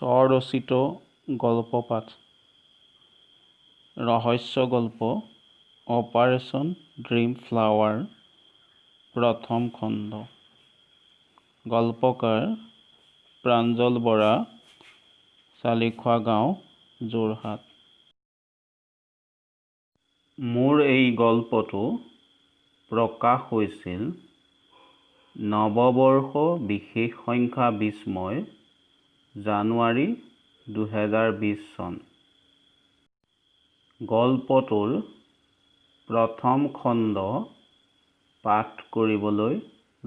স্বৰচিত গল্পপাঠ ৰহস্য গল্প operation dream flower প্ৰথম খণ্ড গল্পকাৰ প্ৰাঞ্জল বৰা চালিখোৱা গাঁও যোৰহাট। মোৰ এই গল্পটো প্ৰকাশ হৈছিল নৱবৰ্ষ বিশেষ সংখ্যা বিস্ময় জানুৱাৰী 2020 চন। গল্পটোৰ প্ৰথম খণ্ড পাঠ কৰিবলৈ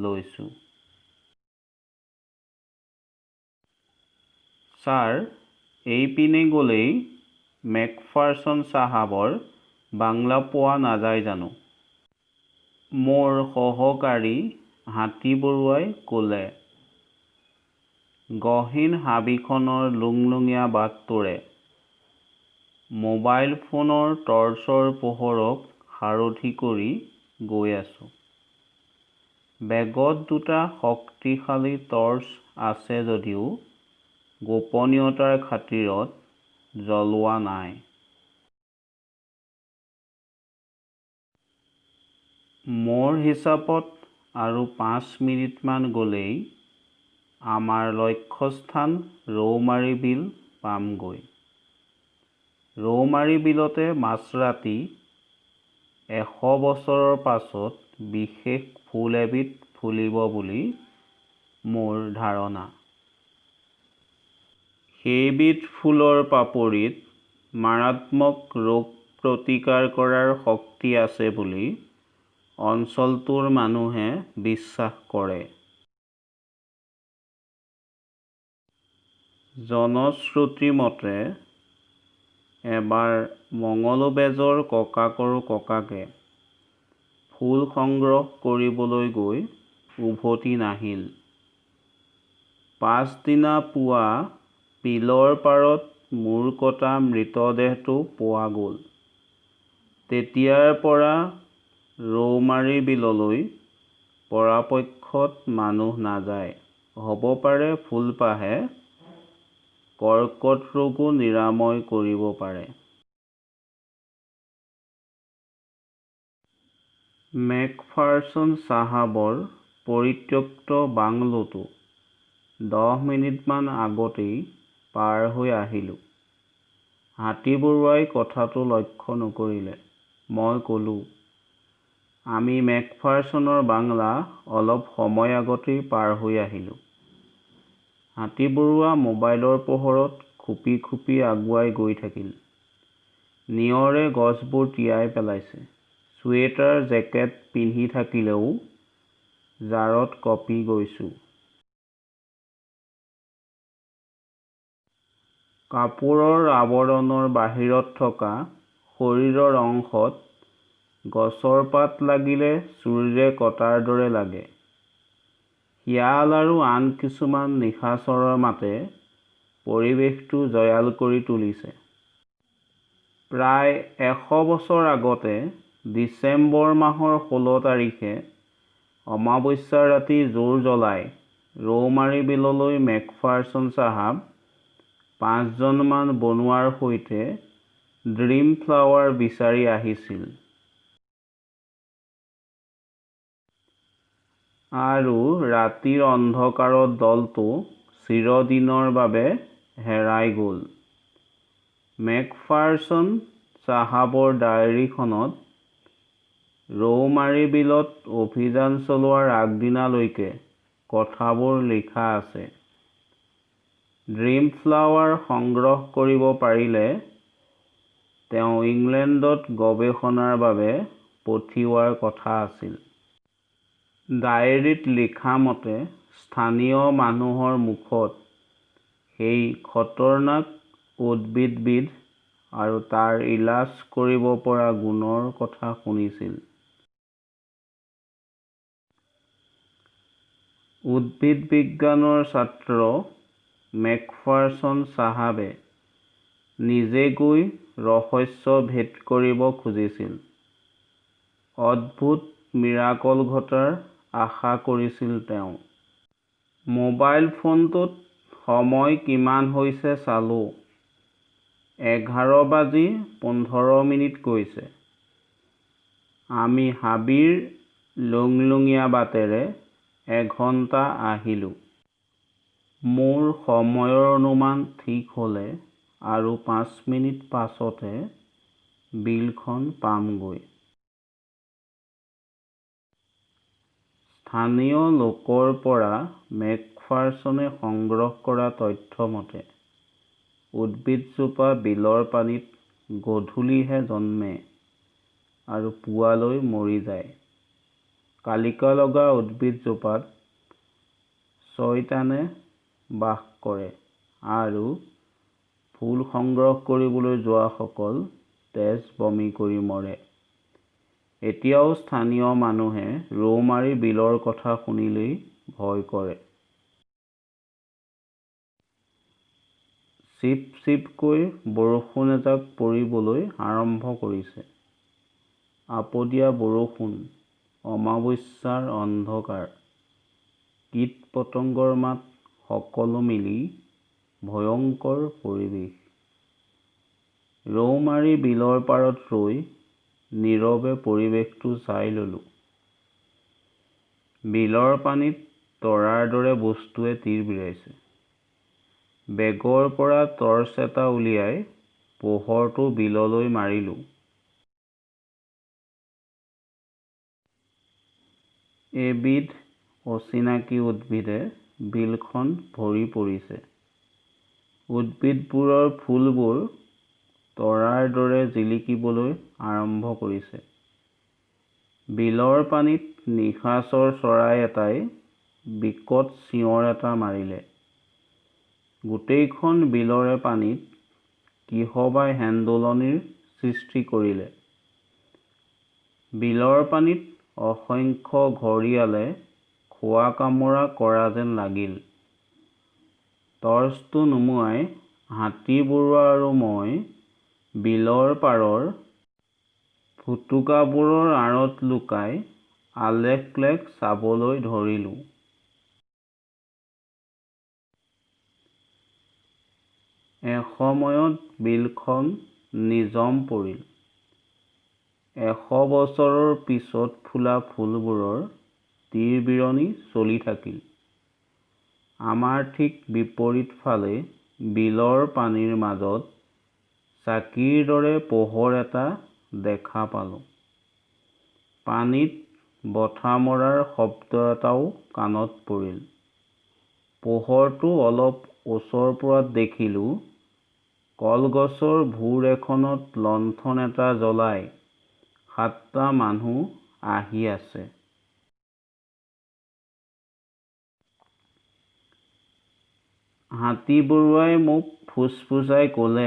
লৈছোঁ। ছাৰ, এইপিনে গ'লেই মেকফাৰ্চন চাহাবৰ বাংলা পোৱা নাযায় জানো? মোৰ সহকাৰী হাতী বৰুৱাই ক'লে। গহীন হাবিখনৰ লুংলুঙীয়া বাটটোৰে মোবাইল ফোনৰ টৰ্চৰ পোহৰক সাৰথি কৰি গৈ আছোঁ। বেগত দুটা শক্তিশালী টৰ্চ আছে যদিও গোপনীয়তাৰ খাতিৰত জ্বলোৱা নাই। মোৰ হিচাপত আৰু 5 মিনিটমান গ'লেই আমাৰ লক্ষ্যস্থান ৰৌমাৰী বিল পামগৈ। ৰৌমাৰী বিলতে মাঝৰাতি 100 বছৰৰ পাছত বিশেষ ফুল এবিধ ফুলিব বুলি মোৰ ধাৰণা। সেইবিধ ফুলৰ পাপৰিত মাৰাত্মক ৰোগ প্ৰতিকাৰ কৰাৰ শক্তি আছে বুলি অঞ্চলটোৰ মানুহে বিশ্বাস কৰে। জনশ্ৰুতি মতে এবাৰ মঙলবেজৰ ককাকৰ ককাকে ফুল সংগ্ৰহ কৰিবলৈ গৈ উভতি নাহিল। পাছদিনা পুৱা বিলৰ পাৰত মূৰ কটা মৃতদেহটো পোৱা গ'ল। তেতিয়াৰ পৰা ৰৌমাৰী বিললৈ পৰাপক্ষত মানুহ নাযায়। হ'ব পাৰে ফুলপাহে কৰ্কট ৰোগো নিৰাময় কৰিব পাৰে। মেকফাৰ্চন চাহাবৰ পৰিত্যক্ত বাংলোটো 10 মিনিটমান আগতেই পাৰ হৈ আহিলোঁ। হাতী বৰুৱাই কথাটো লক্ষ্য নকৰিলে। মই ক'লোঁ, আমি মেকফাৰ্চনৰ বাংলা অলপ সময় আগতেই পাৰ হৈ আহিলোঁ। হাতী বৰুৱা মোবাইলৰ পোহৰত খুপি খুপি আগুৱাই গৈ থাকিল। নিয়ৰে গছবোৰ তিয়াই পেলাইছে। ছুৱেটাৰ জেকেট পিন্ধি থাকিলেও জাৰত কঁপি গৈছোঁ। কাপোৰৰ আৱৰণৰ বাহিৰত থকা শৰীৰৰ অংশত গছৰ পাত লাগিলে ছুৰীৰে কটাৰ দৰে লাগে। শিয়াল আৰু আন কিছুমান নিশাচৰৰ মাতে পৰিৱেশটো জয়াল কৰি তুলিছে। প্ৰায় 100 বছৰ আগতে ডিচেম্বৰ মাহৰ 16 তাৰিখে অমাৱস্যাৰ ৰাতি জোৰ জ্বলাই ৰৌমাৰী বিললৈ মেকফাৰ্চন চাহাব 5 জনমান বনুৱাৰ সৈতে ড্ৰিম ফ্লাৱাৰ বিচাৰি আহিছিল। আৰু ৰাতিৰ অন্ধকাৰত দলটো চিৰদিনৰ বাবে হেৰাই গ'ল। মেকফাৰ্চন চাহাবৰ ডায়েৰীখনত ৰৌমাৰী বিলত অভিযান চলোৱাৰ আগদিনালৈকে কথাবোৰ লিখা আছে। ড্ৰিম ফ্লাৱাৰ সংগ্ৰহ কৰিব পাৰিলে তেওঁ ইংলেণ্ডত গৱেষণাৰ বাবে পঠিওৱাৰ কথা আছিল। ডায়েৰীত লিখা মতে স্থানীয় মানুহৰ মুখত সেই খতৰনাক উদ্ভিদবিধ আৰু তাৰ ইলাজ কৰিব পৰা গুণৰ কথা শুনিছিল। উদ্ভিদ বিজ্ঞানৰ ছাত্ৰ মেকফাৰ্চন চাহাবে নিজে গৈ ৰহস্য ভেদ কৰিব খুজিছিল। অদ্ভুত মিৰাকল ঘটাৰ আশা কৰিছিল তেওঁ। মোবাইল ফোনটোত সময় কিমান হৈছে চালোঁ। 11:15 গৈছে। আমি হাবিৰ লুংলুঙীয়া বাটেৰে এঘণ্টা আহিলোঁ। মোৰ সময়ৰ অনুমান ঠিক হ'লে আৰু 5 মিনিট পাছতে বিলখন পামগৈ। স্থানীয় লোকৰ পৰা মেকফাৰ্চনে সংগ্ৰহ কৰা তথ্য মতে, উদ্ভিদজোপা বিলৰ পানীত গধূলিহে জন্মে আৰু পুৱালৈ মৰি যায়। কালিকা লগা উদ্ভিদজোপাত শয়তানে বাস কৰে আৰু ফুল সংগ্ৰহ কৰিবলৈ যোৱাসকল তেজ বমি কৰি মৰে। এতিয়াও স্থানীয় মানুহে ৰৌমাৰী বিলৰ কথা শুনিলেই ভয় কৰে। চিপ চিপকৈ বৰষুণ এজাক পৰিবলৈ আৰম্ভ কৰিছে। আপদীয়া বৰষুণ, অমাৱস্যাৰ অন্ধকাৰ, কীট-পতংগৰ মাত সকলো মিলি ভয়ংকৰ পৰিৱেশ। ৰৌমাৰী বিলৰ পাৰত ৰৈ নীৰৱে পৰিৱেশটো চাই ল'লোঁ। বিলৰ পানীত তৰাৰ দৰে বস্তুৱে তীৰ বিৰাইছে। বেগৰ পৰা টৰ্চ এটা উলিয়াই পোহৰটো বিললৈ মাৰিলোঁ। এবিধ অচিনাকি উদ্ভিদে বিলখন ভৰি পৰিছে। উদ্ভিদবোৰৰ ফুলবোৰ তৰাৰ দৰে জিলিকিবলৈ আৰম্ভ কৰিছে। বিলৰ পানীত নিশাচৰ চৰাই এটাই বিকট চিঞৰ এটা মাৰিলে। গোটেইখন বিলৰে পানীত কিহবাই হেন্দোলনিৰ সৃষ্টি কৰিলে। বিলৰ পানীত অসংখ্য ঘৰিয়ালে খোৱা কামোৰা কৰা যেন লাগিল। টৰ্চটো নুমুৱাই হাতীবৰুৱা আৰু মই বিলৰ পাৰৰ ফুটুকাবোৰৰ আঁৰত লুকাই আলেখ-লেখ চাবলৈ ধৰিলোঁ। এসময়ত বিলখন নিজাম পৰিল। 100 বছৰৰ পিছত ফুলা ফুলবোৰৰ তিৰবিৰণি চলি থাকিল। আমাৰ ঠিক বিপৰীত ফালে বিলৰ পানীৰ মাজত চাকিৰ দৰে পোহৰ এটা দেখা পালোঁ। পানীত বঠা মৰাৰ শব্দ এটাও কাণত পৰিল। পোহৰটো অলপ ওচৰ পৰাত দেখিলোঁ কলগছৰ ভুৰ এখনত লণ্ঠন এটা জ্বলাই 7টা মানুহ আহি আছে। হাতীবৰুৱাই মোক ফুচফুচাই ক'লে,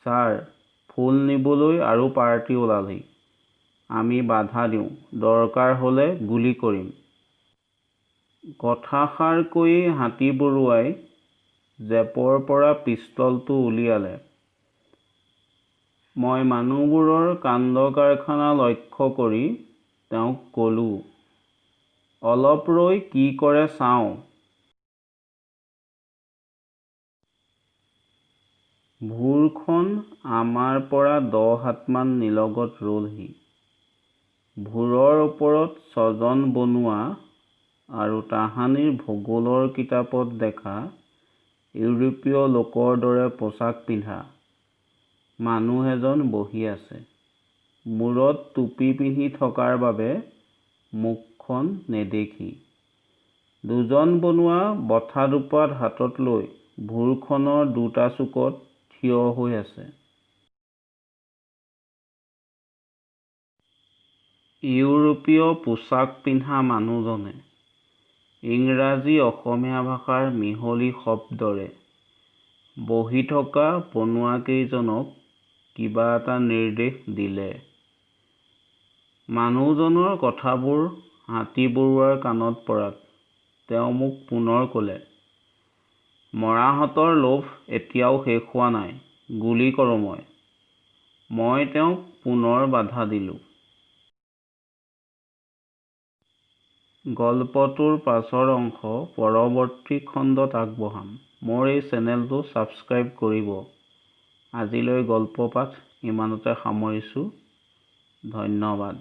ছাৰ, ফুল নিবলৈ আৰু পাৰ্টি ওলালেই। আমি বাধা দিওঁ, দৰকাৰ হ'লে গুলী কৰিম। কথাষাৰ কৈয়েই হাতীবৰুৱাই জেপৰ পৰা পিষ্টলটো উলিয়ালে। মই মানুহবোৰৰ কাণ্ড-কাৰখানা লক্ষ্য কৰি তেওঁক ক'লোঁ, অলপ ৰৈ কি কৰে চাওঁ। ভুৰখন আমাৰ পৰা 10 হাতমান নিলগত ৰ'লহি। ভুৰৰ ওপৰত স্বজন বনোৱা আৰু তাহানিৰ ভূগোলৰ কিতাপত দেখা ইউৰোপীয় লোকৰ দৰে পোছাক পিন্ধা মানুহ এজন বহি আছে। মূৰত টুপি পিন্ধি থকাৰ বাবে মুখখন নেদেখি। দুজন বনুৱা বঠা দুপাত হাতত লৈ ভুৰখনৰ দুটা চুকত থিয় হৈ আছে। ইউৰোপীয় পোছাক পিন্ধা মানুহজনে ইংৰাজী-অসমীয়া ভাষাৰ মিহলি শব্দৰে বহি থকা বনুৱাকেইজনক কিবা এটা নিৰ্দেশ দিলে। মানুহজনৰ কথাবোৰ হাতীবৰুৱাৰ কাণত পৰাত তেওঁ মোক পুনৰ ক'লে, মৰাহঁতৰ লোভ এতিয়াও শেষ হোৱা নাই, গুলী কৰোঁ মই। মই তেওঁক পুনৰ বাধা দিলোঁ। গল্পটোৰ পাছৰ অংশ পৰৱৰ্তী খণ্ডত আগবঢ়াম। মোৰ এই চেনেলটো ছাবস্ক্ৰাইব কৰিব। আজিলৈ গল্প পাঠ ইমানতে সামৰিছোঁ। ধন্যবাদ।